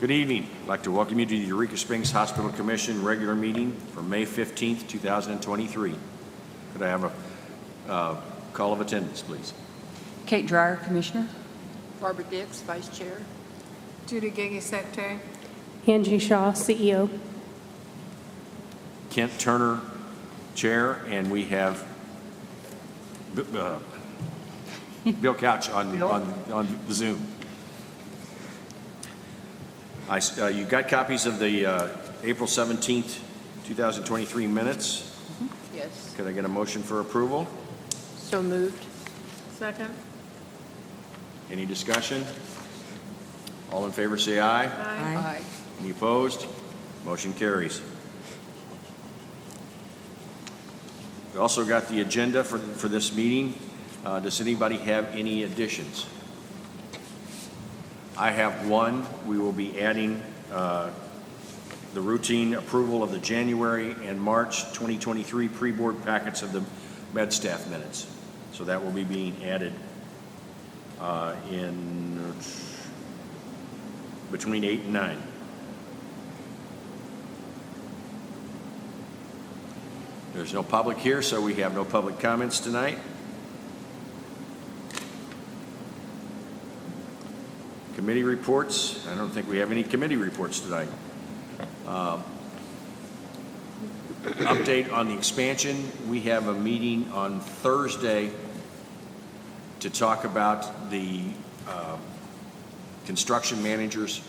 Good evening. I'd like to welcome you to the Eureka Springs Hospital Commission regular meeting for May 15th, 2023. Could I have a call of attendance, please? Kate Dreyer, Commissioner. Barbara Dix, Vice Chair. Judy Gigi, Secretary. Angie Shaw, CEO. Kent Turner, Chair, and we have Bill Couch on the Zoom. You got copies of the April 17th, 2023 minutes. Yes. Could I get a motion for approval? So moved. Second. Any discussion? All in favor say aye. Aye. Any opposed? Motion carries. We also got the agenda for this meeting. Does anybody have any additions? I have one. We will be adding the routine approval of the January and March 2023 pre-board packets of the med staff minutes. So that will be being added in between 8 and 9. There's no public here, so we have no public comments tonight. Committee reports. I don't think we have any committee reports tonight. Update on the expansion. We have a meeting on Thursday to talk about the construction manager's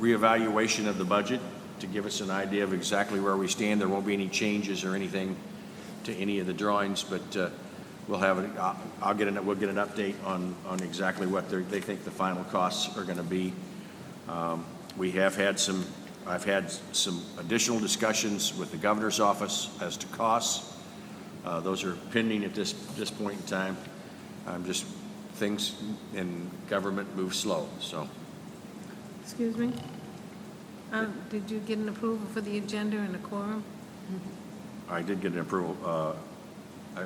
reevaluation of the budget to give us an idea of exactly where we stand. There won't be any changes or anything to any of the drawings, but we'll get an update on exactly what they think the final costs are going to be. I've had some additional discussions with the governor's office as to costs. Those are pending at this point in time. Things in government move slow, so. Excuse me? Did you get an approval for the agenda and the quorum? I did get an approval.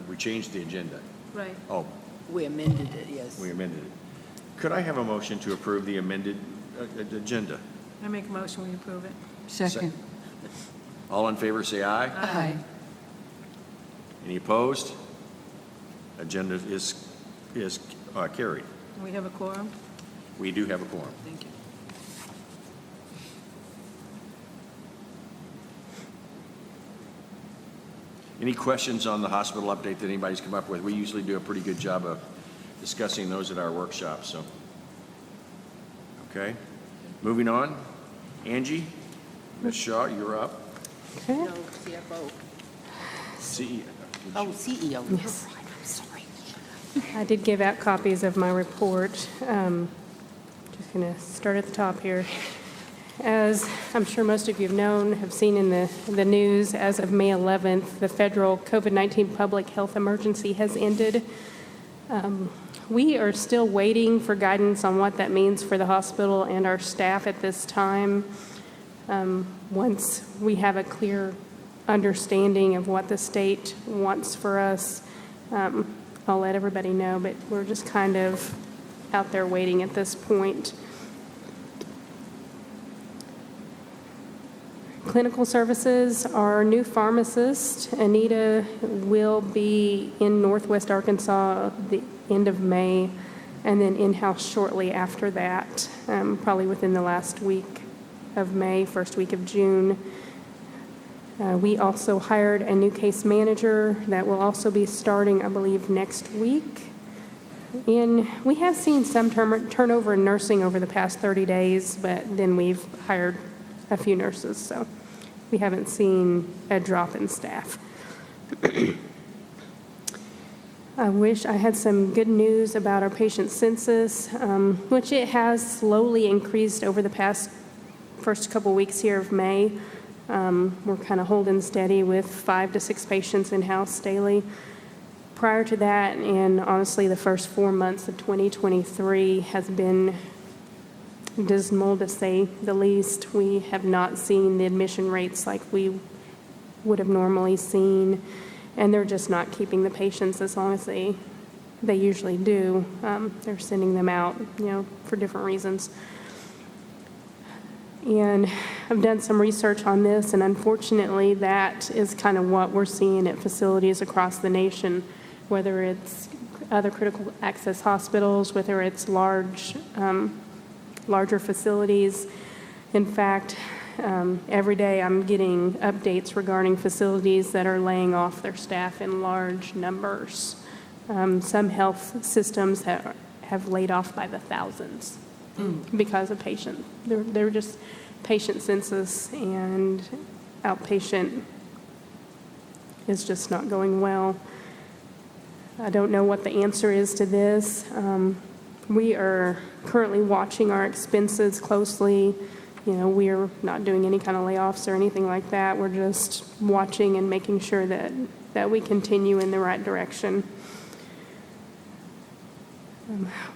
We changed the agenda. Right. Oh, We amended it, yes. we amended it. Could I have a motion to approve the amended agenda? I make a motion, we approve it. Second. All in favor, say aye. Aye. Any opposed? Agenda is carried. We have a quorum? We do have a quorum. Thank you. Any questions on the hospital update that anybody's come up with? We usually do a pretty good job of discussing those at our workshops, so. Okay, moving on. Angie, Ms. Shaw, you're up. Okay. No, CFO. CEO. Oh, CEO. Yes. You're right. I'm sorry. I did give out copies of my report. Just going to start at the top here. As I'm sure most of you have seen in the news, as of May 11th, the federal COVID-19 public health emergency has ended. We are still waiting for guidance on what that means for the hospital and our staff at this time. Once we have a clear understanding of what the state wants for us, I'll let everybody know, but we're just kind of out there waiting at this point. Clinical services, our new pharmacist, Anita, will be in Northwest Arkansas the end of May, and then in-house shortly after that, probably within the last week of May, first week of June. We also hired a new case manager that will also be starting, I believe, next week. And we have seen some turnover in nursing over the past 30 days, but then we've hired a few nurses, so we haven't seen a drop in staff. I wish I had some good news about our patient census, which it has slowly increased over the first couple weeks here of May. We're kind of holding steady with 5 to 6 patients in-house daily. Prior to that, and honestly the first 4 months of 2023 has been dismal, to say the least. We have not seen the admission rates like we would have normally seen, and they're just not keeping the patients as long as they usually do. They're sending them out, for different reasons. And I've done some research on this, and unfortunately, that is kind of what we're seeing at facilities across the nation, whether it's other critical access hospitals, whether it's larger facilities. In fact, every day I'm getting updates regarding facilities that are laying off their staff in large numbers. Some health systems have laid off by the thousands because of patient. They're just patient census and outpatient is just not going well. I don't know what the answer is to this. We are currently watching our expenses closely. You know, we are not doing any kind of layoffs or anything like that. We're just watching and making sure that we continue in the right direction.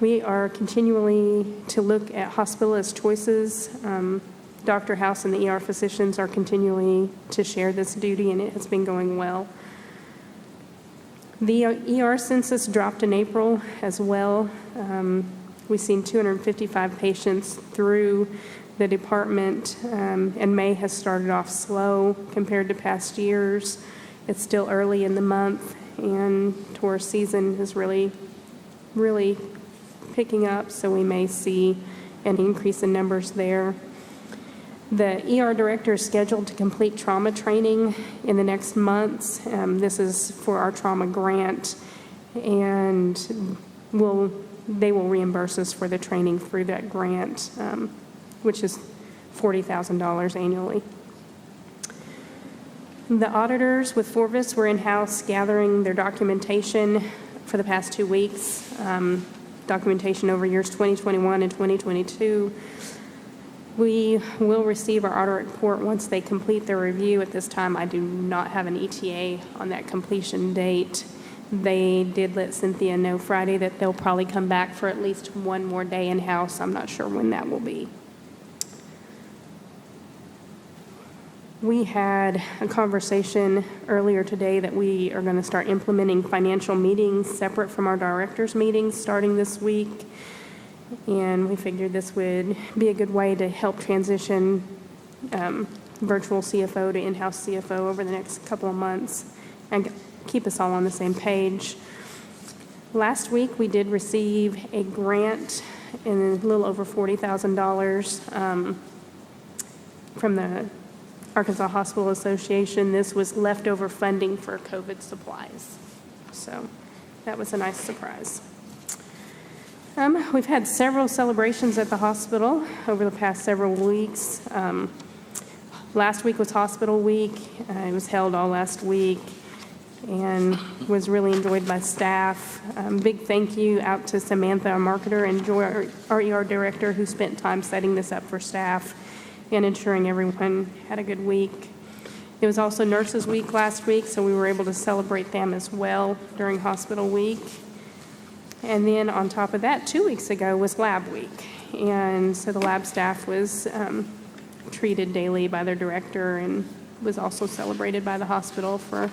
We are continually to look at hospitalist choices. Dr. House and the ER physicians are continually to share this duty, and it has been going well. The ER census dropped in April as well. We've seen 255 patients through the department, and May has started off slow compared to past years. It's still early in the month, and tourist season is really picking up, so we may see an increase in numbers there. The ER director is scheduled to complete trauma training in the next months. This is for our trauma grant, and they will reimburse us for the training through that grant, which is $40,000 annually. The auditors with Forvis were in-house gathering their documentation for the past 2 weeks, documentation over years 2021 and 2022. We will receive our audit report once they complete their review. At this time, I do not have an ETA on that completion date. They did let Cynthia know Friday that they'll probably come back for at least one more day in-house. I'm not sure when that will be. We had a conversation earlier today that we are going to start implementing financial meetings separate from our directors' meetings starting this week. And we figured this would be a good way to help transition virtual CFO to in-house CFO over the next couple of months and keep us all on the same page. Last week, we did receive a grant in a little over $40,000 from the Arkansas Hospital Association. This was leftover funding for COVID supplies. So that was a nice surprise. We've had several celebrations at the hospital over the past several weeks. Last week was Hospital Week. It was held all last week and was really enjoyed by staff. Big thank you out to Samantha, our marketer, and Joy, our ER director, who spent time setting this up for staff and ensuring everyone had a good week. It was also Nurses Week last week, so we were able to celebrate them as well during Hospital Week. And then on top of that, 2 weeks ago was Lab Week. And so the lab staff was treated daily by their director and was also celebrated by the hospital for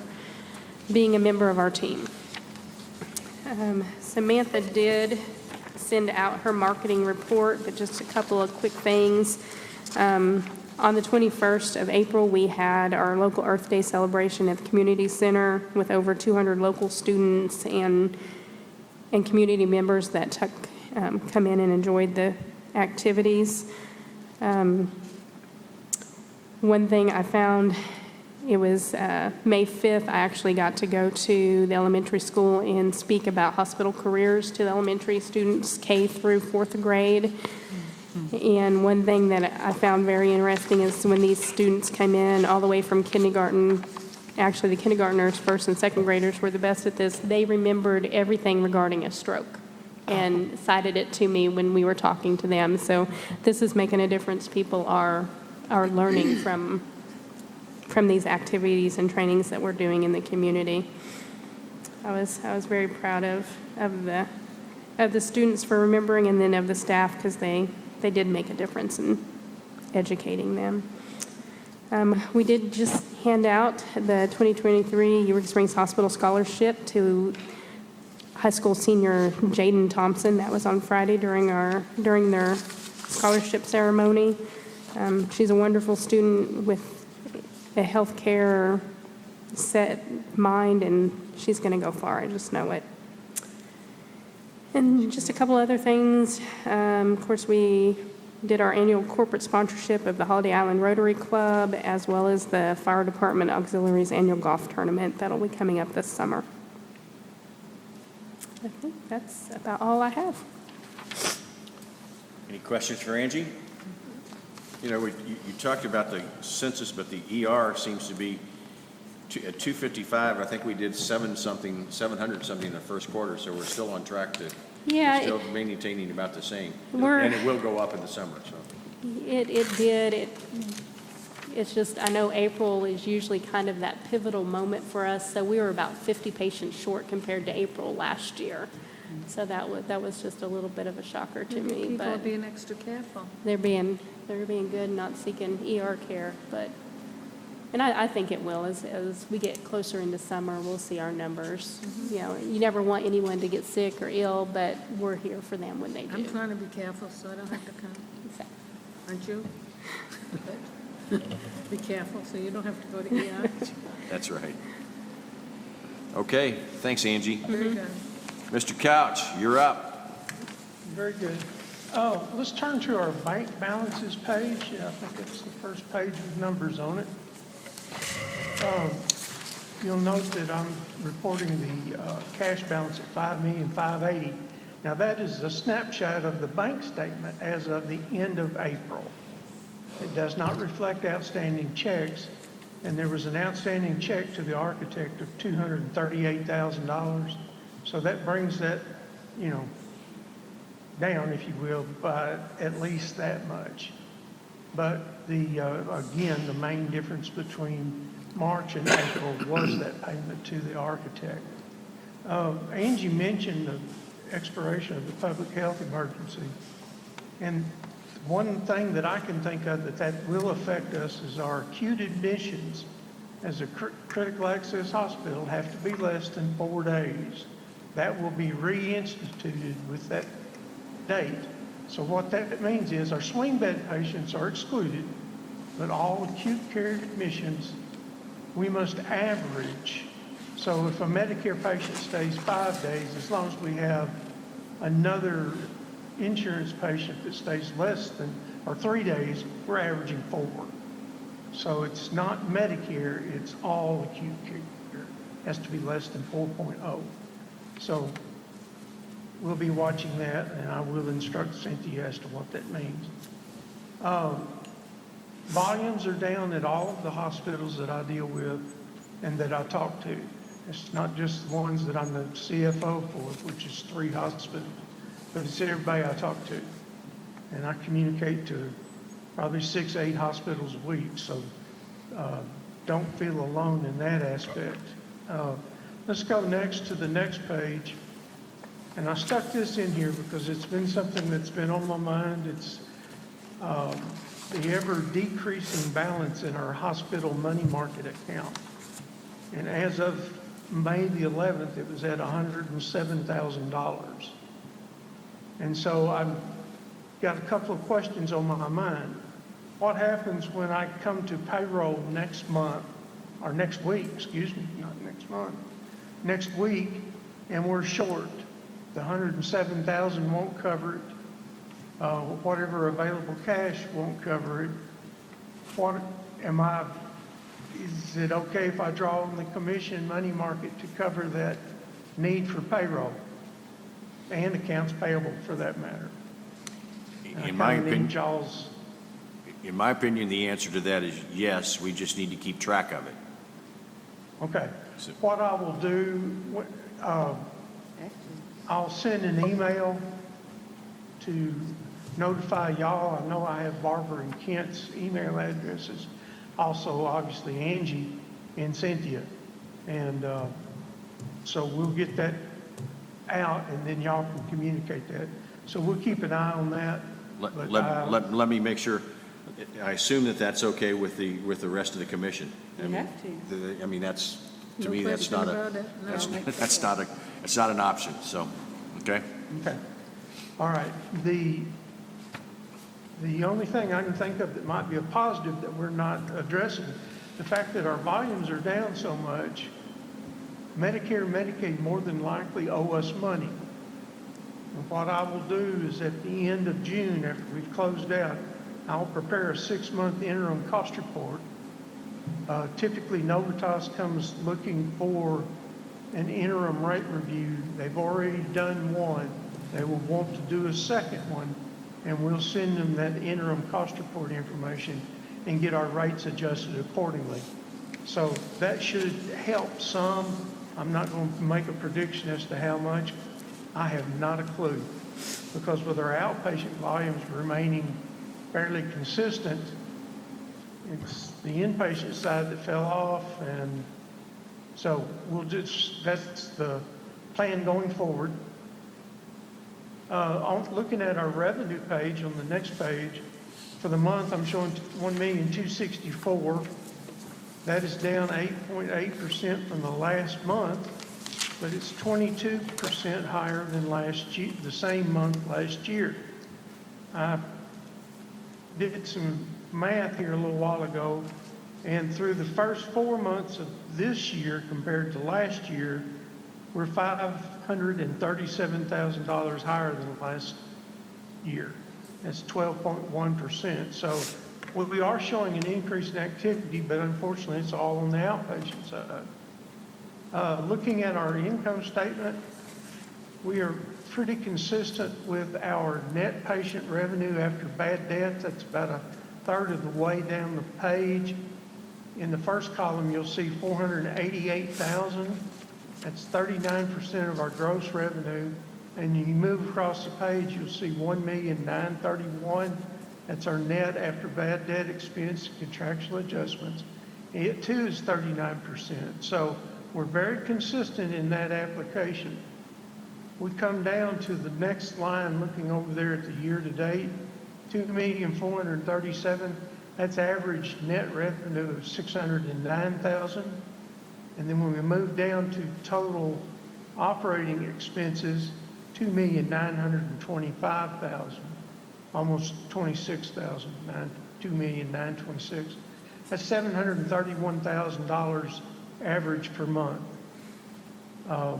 being a member of our team. Samantha did send out her marketing report, but just a couple of quick things. On the 21st of April, we had our local Earth Day celebration at the Community Center with over 200 local students and community members that come in and enjoyed the activities. One thing I found, it was May 5th, I actually got to go to the elementary school and speak about hospital careers to the elementary students, K through 4th grade. And one thing that I found very interesting is when these students came in all the way from kindergarten, actually the kindergartners, first and second graders were the best at this. They remembered everything regarding a stroke and cited it to me when we were talking to them. So this is making a difference. People are learning from these activities and trainings that we're doing in the community. I was very proud of the students for remembering, and then of the staff, because they did make a difference in educating them. We did just hand out the 2023 Eureka Springs Hospital Scholarship to high school senior Jaden Thompson. That was on Friday during their scholarship ceremony. She's a wonderful student with a healthcare set mind, and she's going to go far. I just know it. And just a couple other things. Of course, we did our annual corporate sponsorship of the Holiday Island Rotary Club, as well as the Fire Department Auxiliaries Annual Golf Tournament. That'll be coming up this summer. I think that's about all I have. Any questions for Angie? You know, you talked about the census, but the ER seems to be at 255. I think we did 700 something in the first quarter, so we're still on track to, Yeah, we're still maintaining about the same. We're- And it will go up in the summer, so. It did. It's just, I know April is usually kind of that pivotal moment for us, so we were about 50 patients short compared to April last year. So that was just a little bit of a shocker to Maybe me, people are but being extra careful. they're being good, not seeking ER care, but, and I think it will. As we get closer into summer, we'll see our numbers. You know, you never want anyone to get sick or ill, but we're here for them when they I'm do. trying to be careful so I don't have to come. Aren't you? Be careful so you don't have to go to ER. That's right. Okay, thanks, Angie. Very good. Mr. Couch, you're up. Very good. Let's turn to our bank balances page. I think it's the first page with numbers on it. You'll note that I'm reporting the cash balance at $5,580,000. Now, that is a snapshot of the bank statement as of the end of April. It does not reflect outstanding checks, and there was an outstanding check to the architect of $238,000. So that brings that, down, if you will, by at least that much. But again, the main difference between March and April was that payment to the architect. Angie mentioned the expiration of the public health emergency. And one thing that I can think of that will affect us is our acute admissions as a critical access hospital have to be less than 4 days. That will be reinstituted with that date. So what that means is our swing bed patients are excluded, but all acute care admissions, we must average. So if a Medicare patient stays 5 days, as long as we have another insurance patient that stays less than, or 3 days, we're averaging 4. So it's not Medicare, it's all acute care. It has to be less than 4.0. So we'll be watching that, and I will instruct Cynthia as to what that means. Volumes are down at all of the hospitals that I deal with and that I talk to. It's not just the ones that I'm the CFO for, which is 3 hospitals, but it's everybody I talk to. And I communicate to probably 6, 8 hospitals a week, so don't feel alone in that aspect. Let's go next to the next page. And I stuck this in here because it's been something that's been on my mind. It's the ever decreasing balance in our hospital money market account. And as of May the 11th, it was at $107,000. And so I've got a couple of questions on my mind. What happens when I come to payroll next month, or next week, excuse me, not next month, next week, and we're short? The $107,000 won't cover it. Whatever available cash won't cover it. Is it okay if I draw on the commission money market to cover that need for payroll and accounts payable for that matter? In my opinion, the answer to that is yes, we just need to keep track of it. Okay. What I will do, I'll send an email to notify y'all. I know I have Barbara and Kent's email addresses. Also, obviously, Angie and Cynthia. And so we'll get that out, and then y'all can communicate that. So we'll keep an eye on that. Let me make sure. I assume that that's okay with the rest of the commission. You have to. I mean, that's, to No me, that's question not about it. No. that's not an option, so, okay? Okay. All right. The The only thing I can think of that might be a positive that we're not addressing, the fact that our volumes are down so much, Medicare and Medicaid more than likely owe us money. And what I will do is at the end of June, after we've closed out, I'll prepare a 6-month interim cost report. Typically, Novitas comes looking for an interim rate review. They've already done one. They will want to do a second one, and we'll send them that interim cost report information and get our rates adjusted accordingly. So that should help some. I'm not going to make a prediction as to how much. I have not a clue, because with our outpatient volumes remaining fairly consistent, it's the inpatient side that fell off, and so that's the plan going forward. Looking at our revenue page on the next page, for the month, I'm showing $1,264,000. That is down 8.8% from the last month, but it's 22% higher than last year, the same month last year. I did some math here a little while ago, and through the first 4 months of this year compared to last year, we're $537,000 higher than last year. That's 12.1%. So we are showing an increase in activity, but unfortunately, it's all on the outpatient side. Looking at our income statement, we are pretty consistent with our net patient revenue after bad debt. That's about a third of the way down the page. In the first column, you'll see $488,000. That's 39% of our gross revenue. And you move across the page, you'll see $1,931,000. That's our net after bad debt expense, contractual adjustments. It too is 39%. So we're very consistent in that application. We come down to the next line, looking over there at the year to date, $2,437,000. That's average net revenue of $609,000. And then when we move down to total operating expenses, $2,925,000, almost $26,000, $2,926,000. That's $731,000 average per month. I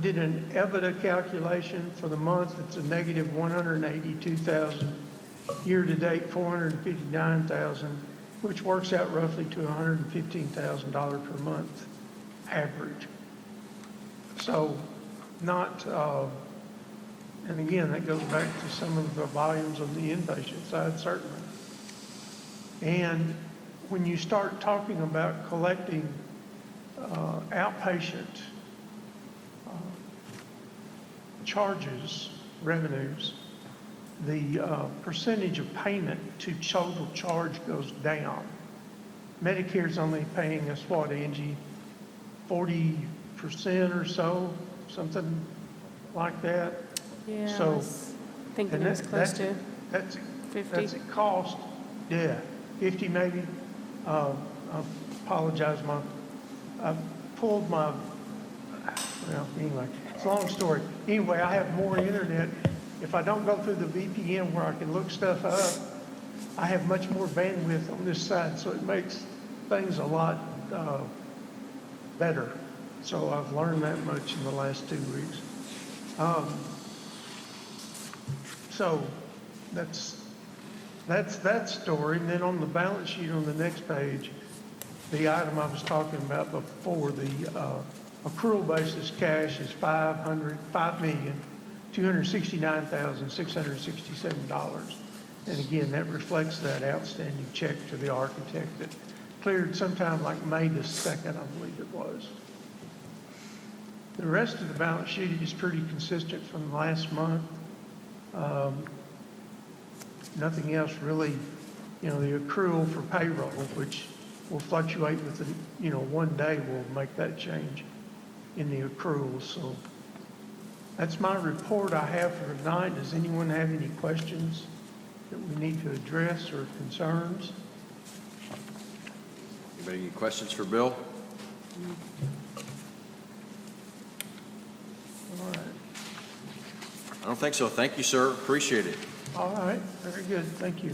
did an EBITDA calculation for the month. It's a negative $182,000. Year to date, $459,000, which works out roughly to $115,000 per month average. So not, and again, that goes back to some of the volumes on the inpatient side, certainly. And when you start talking about collecting outpatient charges, revenues, the percentage of payment to total charge goes down. Medicare's only paying us, what, Angie, 40% or so, something like that? Yeah, I So, was thinking and it was close to that's 50. That's a cost, yeah, 50 maybe. I apologize, I pulled my, well, anyway, it's a long story. Anyway, I have more internet. If I don't go through the VPN where I can look stuff up, I have much more bandwidth on this side, so it makes things a lot better. So I've learned that much in the last 2 weeks. So that's that story. And then on the balance sheet on the next page, the item I was talking about before, the accrual basis cash is $5,269,667. And again, that reflects that outstanding check to the architect that cleared sometime like May the 2nd, I believe it was. The rest of the balance sheet is pretty consistent from last month. Nothing else really, the accrual for payroll, which will fluctuate with the, one day will make that change in the accrual. So that's my report I have for tonight. Does anyone have any questions that we need to address or concerns? Anybody any questions for Bill? All right. I don't think so. Thank you, sir. Appreciate it. All right, very good, thank you.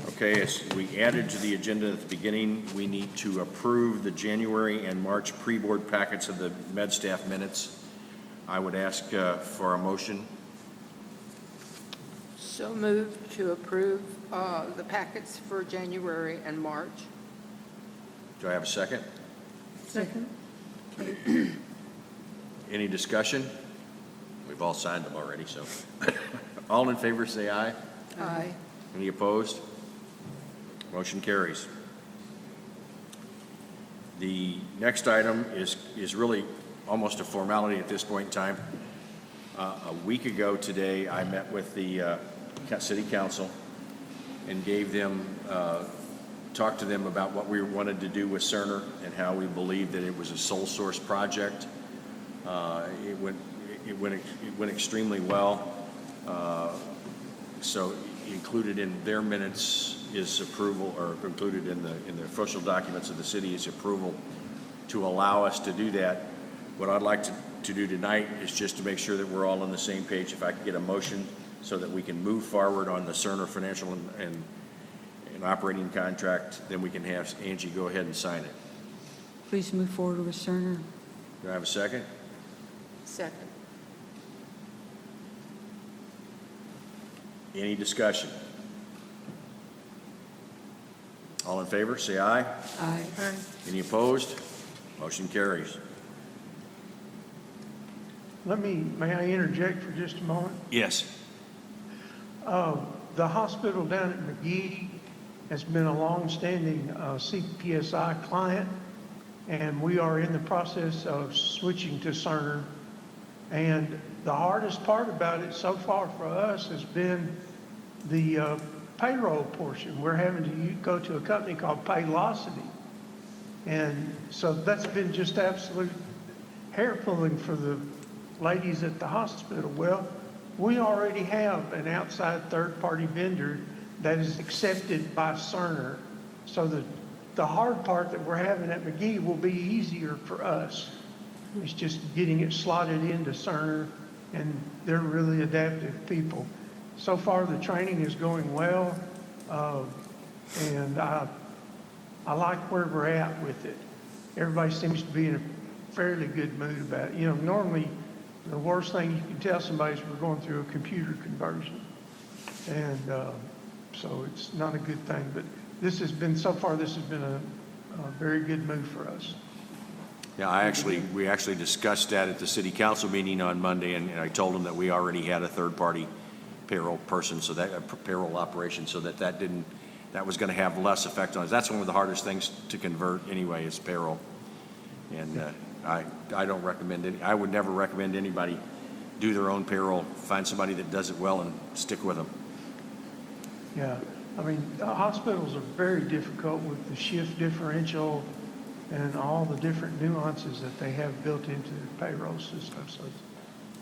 Okay, as we added to the agenda at the beginning, we need to approve the January and March pre-board packets of the med staff minutes. I would ask for a motion. So moved to approve the packets for January and March. Do I have a second? Second. Any discussion? We've all signed them already, so. All in favor, say aye. Aye. Any opposed? Motion carries. The next item is really almost a formality at this point in time. A week ago today, I met with the city council and gave them, talked to them about what we wanted to do with Cerner and how we believed that it was a sole source project. It went extremely well. So included in their minutes is approval, or included in the official documents of the city is approval to allow us to do that. What I'd like to do tonight is just to make sure that we're all on the same page. If I could get a motion so that we can move forward on the Cerner financial and operating contract, then we can have Angie go ahead and sign it. Please move forward with Cerner. Do I have a second? Second. Any discussion? All in favor, say aye. Aye. Any opposed? Motion carries. May I interject for just a moment? Yes. The hospital down at McGee has been a longstanding CPSI client, and we are in the process of switching to Cerner. And the hardest part about it so far for us has been the payroll portion. We're having to go to a company called Paylocity. And so that's been just absolute hair pulling for the ladies at the hospital. Well, we already have an outside third-party vendor that is accepted by Cerner. So the hard part that we're having at McGee will be easier for us. It's just getting it slotted into Cerner, and they're really adaptive people. So far, the training is going well, and I like where we're at with it. Everybody seems to be in a fairly good mood about it. You know, normally, the worst thing you can tell somebody is we're going through a computer conversion. And so it's not a good thing. But so far, this has been a very good move for us. Yeah, we actually discussed that at the city council meeting on Monday, and I told them that we already had a third-party payroll person, so that payroll operation, so that was going to have less effect on us. That's one of the hardest things to convert anyway, is payroll. And I don't recommend it. I would never recommend anybody do their own payroll. Find somebody that does it well and stick with them. Yeah, I mean, the hospitals are very difficult with the shift differential and all the different nuances that they have built into the payroll system. So it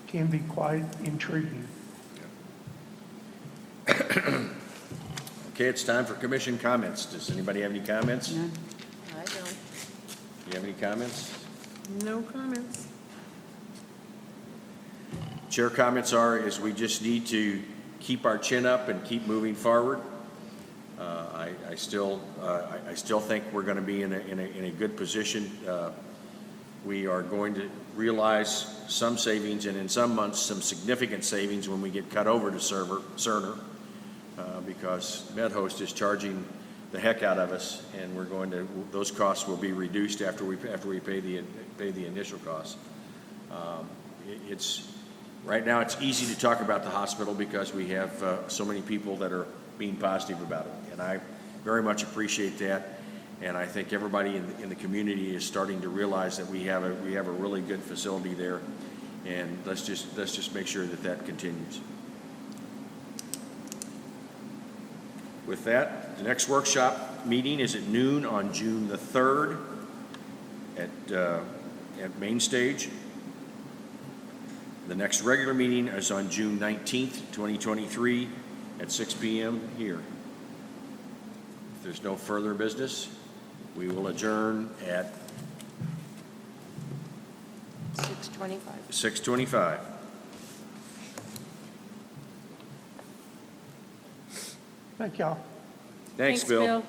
can be quite intriguing. Okay, it's time for commission comments. Does anybody have any comments? None. I don't. Do you have any comments? No comments. Chair comments is we just need to keep our chin up and keep moving forward. I still think we're going to be in a good position. We are going to realize some savings, and in some months, some significant savings when we get cut over to Cerner, because MedHost is charging the heck out of us, and those costs will be reduced after we pay the initial costs. Right now, it's easy to talk about the hospital because we have so many people that are being positive about it, and I very much appreciate that. And I think everybody in the community is starting to realize that we have a really good facility there, and let's just make sure that continues. With that, the next workshop meeting is at noon on June the 3rd at Main Stage. The next regular meeting is on June 19th, 2023 at 6 p.m. here. If there's no further business, we will adjourn at 6:25. 6:25. Thank y'all. Thanks, Bill.